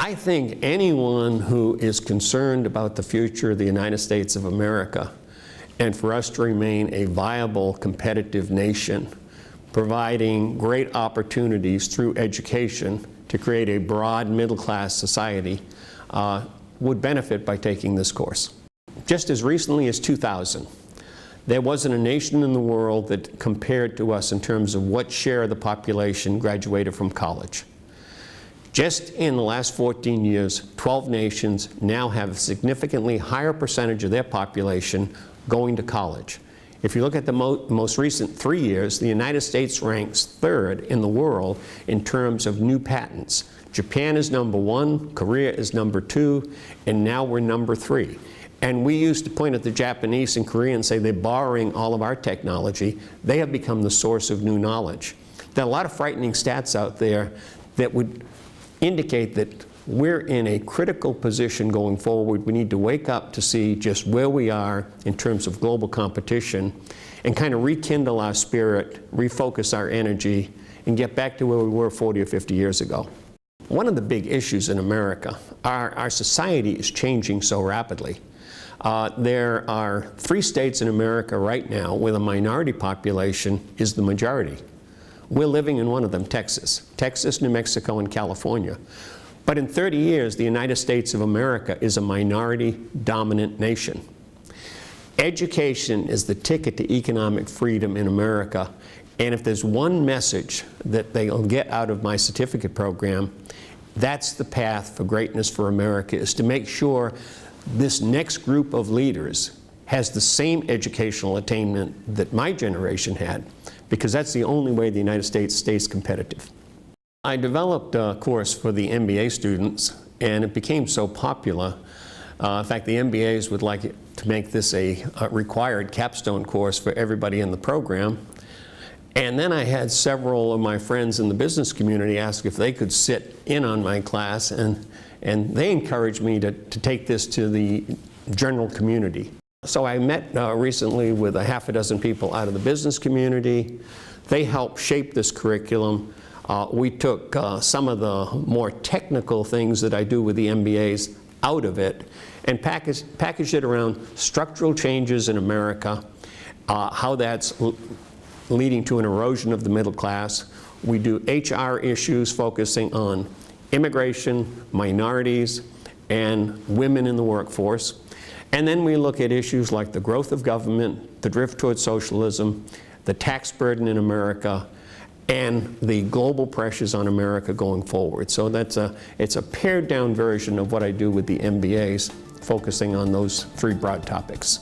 I think anyone who is concerned about the future of the United States of America and for us to remain a viable, competitive nation, providing great opportunities through education to create a broad middle-class society, would benefit by taking this course. Just as recently as 2000, there wasn't a nation in the world that compared to us in terms of what share of the population graduated from college. Just in the last 14 years, 12 nations now have a significantly higher percentage of their population going to college. If you look at the most recent 3 years, the United States ranks third in the world in terms of new patents. Japan is number 1, Korea is number 2, and now we're number 3. And we used to point at the Japanese and Korea and say they're borrowing all of our technology. They have become the source of new knowledge. There are a lot of frightening stats out there that would indicate that we're in a critical position going forward. We need to wake up to see just where we are in terms of global competition and kind of rekindle our spirit, refocus our energy, and get back to where we were 40 or 50 years ago. One of the big issues in America, our society is changing so rapidly. There are 3 states in America right now where the minority population is the majority. We're living in one of them, Texas, New Mexico, and California. But in 30 years, the United States of America is a minority-dominant nation. Education is the ticket to economic freedom in America. And if there's one message that they'll get out of my certificate program, that's the path for greatness for America, is to make sure this next group of leaders has the same educational attainment that my generation had, because that's the only way the United States stays competitive. I developed a course for the MBA students, and it became so popular. In fact, the MBAs would like to make this a required capstone course for everybody in the program. And then I had several of my friends in the business community ask if they could sit in on my class, and they encouraged me to take this to the general community. So I met recently with a half a dozen people out of the business community. They helped shape this curriculum. We took some of the more technical things that I do with the MBAs out of it and packaged it around structural changes in America, how that's leading to an erosion of the middle class. We do HR issues focusing on immigration, minorities, and women in the workforce. And then we look at issues like the growth of government, the drift towards socialism, the tax burden in America, and the global pressures on America going forward. So it's a pared down version of what I do with the MBAs, focusing on those 3 broad topics.